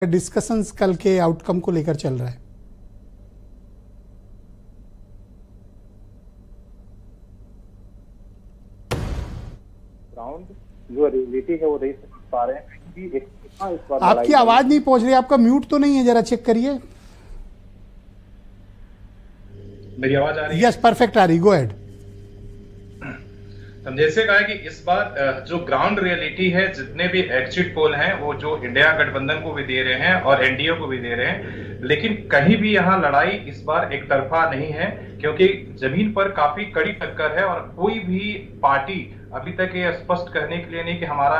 Discussions कल के outcome को लेकर चल रहा है। ग्राउंड जो रियलिटी है वो नहीं समझ पा रहे हैं कि इस बार आपकी आवाज नहीं पहुंच रही, आपका म्यूट तो नहीं है, जरा चेक करिए। मेरी आवाज आ रही है? यस, परफेक्ट आ रही, गो अहेड। हम जैसे कहा कि इस बार जो ग्राउंड रियलिटी है, जितने भी एग्जिट पोल हैं वो जो इंडिया गठबंधन को भी दे रहे हैं और एनडीए को भी दे रहे हैं, लेकिन कहीं भी यहाँ लड़ाई इस बार एक तरफा नहीं है, क्योंकि जमीन पर काफी कड़ी टक्कर है और कोई भी पार्टी अभी तक ये स्पष्ट करने के लिए नहीं कि हमारा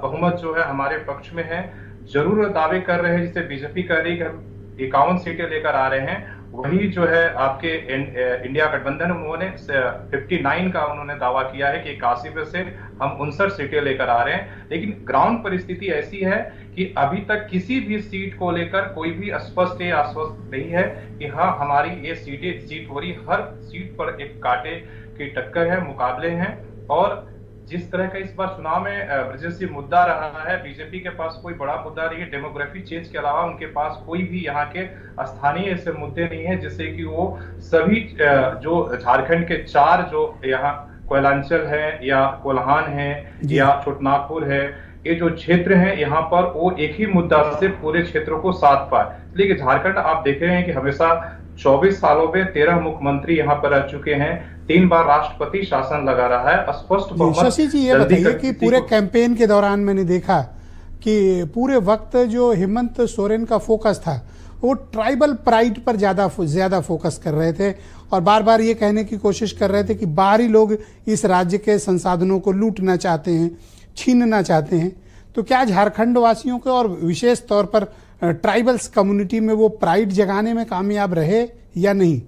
बहुमत जो है हमारे पक्ष में है। जरूर दावे कर रहे हैं, जिसे बीजेपी कर रही है, 51 सीटें लेकर आ रहे हैं, वही जो है आपके इंडिया गठबंधन उन्होंने 59 का उन्होंने दावा किया है कि 81 में से हम 59 सीटें लेकर आ रहे हैं। लेकिन ग्राउंड परिस्थिति ऐसी है कि अभी तक किसी भी सीट को लेकर कोई भी स्पष्ट या आश्वस्त नहीं है कि हाँ हमारी ये सीट हो रही। हर सीट पर एक कांटे की टक्कर है, मुकाबले हैं। और जिस तरह का इस बार चुनाव में ब्रजेश मुद्दा रहा है, बीजेपी के पास कोई बड़ा मुद्दा नहीं है। डेमोग्राफी चेंज के अलावा उनके पास कोई भी यहाँ के स्थानीय ऐसे मुद्दे नहीं है जिससे कि वो सभी जो झारखंड के 4 जो यहाँ कोयलांचल है या कोल्हान है या छोटनागपुर है, ये जो क्षेत्र हैं यहाँ पर वो एक ही मुद्दा से पूरे क्षेत्रों को साथ पाए। इसलिए झारखंड आप देख रहे हैं कि हमेशा 24 सालों में 13 मुख्यमंत्री यहाँ पर रह चुके हैं, 3 बार राष्ट्रपति शासन लगा रहा है, स्पष्ट बहुमत। शशि जी ये बताइए कि पूरे कैंपेन के दौरान मैंने देखा कि पूरे वक्त जो हेमंत सोरेन का फोकस था वो ट्राइबल प्राइड पर ज्यादा फोकस कर रहे थे और बार बार ये कहने की कोशिश कर रहे थे कि बाहरी लोग इस राज्य के संसाधनों को लूटना चाहते हैं, छीनना चाहते हैं। तो क्या झारखंड वासियों के और विशेष तौर पर ट्राइबल्स कम्युनिटी में वो प्राइड जगाने में कामयाब रहे या नहीं?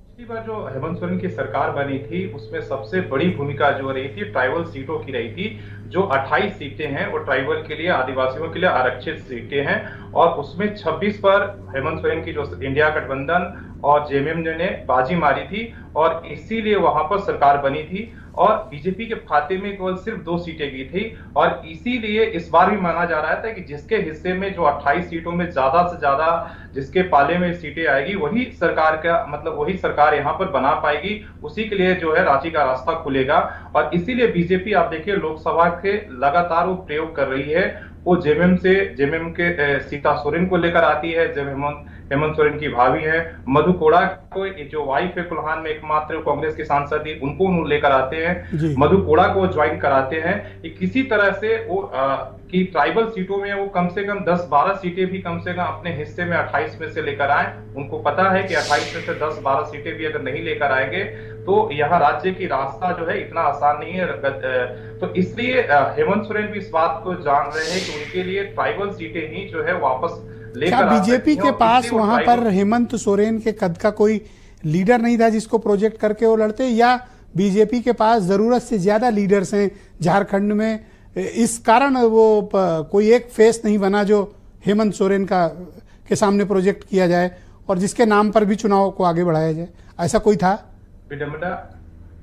पिछली बार जो हेमंत सोरेन की सरकार बनी थी उसमें सबसे बड़ी भूमिका जो रही थी ट्राइबल सीटों की रही थी। जो 28 सीटें हैं वो ट्राइबल के लिए, आदिवासियों के लिए आरक्षित सीटें हैं और उसमें 26 पर हेमंत सोरेन की जो इंडिया गठबंधन और जेएमएम ने बाजी मारी थी और इसीलिए वहां पर सरकार बनी थी। और बीजेपी के खाते में केवल सिर्फ 2 सीटें गई थी और इसीलिए इस बार भी माना जा रहा था कि जिसके हिस्से में जो 28 सीटों में ज्यादा से ज्यादा जिसके पाले में सीटें आएगी वही सरकार का मतलब वही सरकार यहाँ पर बना पाएगी, उसी के लिए जो है रांची का रास्ता खुलेगा। और इसीलिए बीजेपी आप देखिए लोकसभा के लगातार वो प्रयोग कर रही है। वो जेएमएम के सीता सोरेन को लेकर आती है, जब हेमंत सोरेन की भाभी है, मधु कोड़ा को जो वाइफ है कोल्हान में एकमात्र कांग्रेस के सांसद थी, उनको लेकर आते हैं, मधु कोड़ा को ज्वाइन कराते हैं। किसी तरह से वो कि ट्राइबल सीटों में वो कम से कम 10-12 सीटें भी कम से कम अपने हिस्से में 28 में से लेकर आए। उनको पता है कि 28 में से 10-12 सीटें भी अगर नहीं लेकर आएंगे तो यहाँ राज्य की रास्ता जो है इतना आसान नहीं है। तो इसलिए हेमंत सोरेन भी इस बात को जान रहे हैं कि उनके लिए ट्राइबल सीटें ही जो है वापस क्या बीजेपी के पास वहां पर हेमंत सोरेन के कद का कोई लीडर नहीं था जिसको प्रोजेक्ट करके वो लड़ते, या बीजेपी के पास जरूरत से ज्यादा लीडर्स हैं झारखंड में, इस कारण वो कोई एक फेस नहीं बना जो हेमंत सोरेन के सामने प्रोजेक्ट किया जाए और जिसके नाम पर भी चुनाव को आगे बढ़ाया जाए? ऐसा कोई था?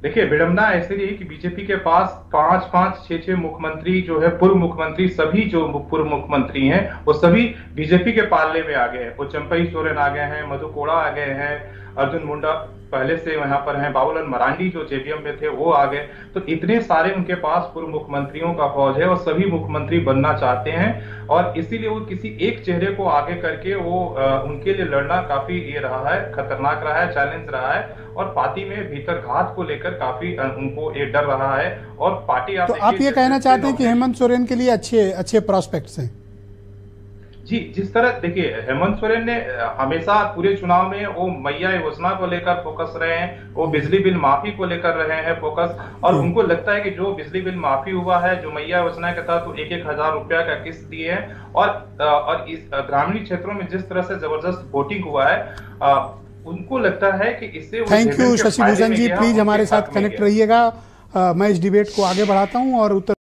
देखिए विडम्बना ऐसे ही कि बीजेपी के पास 5-5, 6-6 मुख्यमंत्री जो है पूर्व मुख्यमंत्री, सभी जो पूर्व मुख्यमंत्री हैं वो सभी बीजेपी के पाले में आ गए हैं। वो चंपई सोरेन आ गए हैं, मधु कोड़ा आ गए हैं, अर्जुन मुंडा पहले से यहाँ पर हैं, बाबूलाल मरांडी जो जेवीएम में थे वो आ गए। तो इतने सारे उनके पास पूर्व मुख्यमंत्रियों का फौज है और सभी मुख्यमंत्री बनना चाहते हैं और इसीलिए वो किसी एक चेहरे को आगे करके वो उनके लिए लड़ना काफी ये रहा है, खतरनाक रहा है, चैलेंज रहा है। और पार्टी में भीतर घात को लेकर काफी उनको ये डर रहा है और पार्टी तो आप ये कहना चाहते हैं कि हेमंत सोरेन के लिए अच्छे प्रोस्पेक्ट्स हैं? जी, जिस तरह देखिए हेमंत सोरेन ने हमेशा पूरे चुनाव में वो मैया योजना को लेकर फोकस रहे हैं, वो बिजली बिल माफी को लेकर रहे हैं फोकस, और उनको लगता है कि जो बिजली बिल माफी हुआ है, जो मैया योजना के तहत तो 1-1 हजार रुपया का किस्त दिए हैं और इस ग्रामीण क्षेत्रों में जिस तरह से जबरदस्त वोटिंग हुआ है, उनको लगता है कि इससे thank you Shashi Bhushan ji, please हमारे साथ कनेक्ट रहिएगा। मैं इस डिबेट को आगे बढ़ाता हूं और उत्तर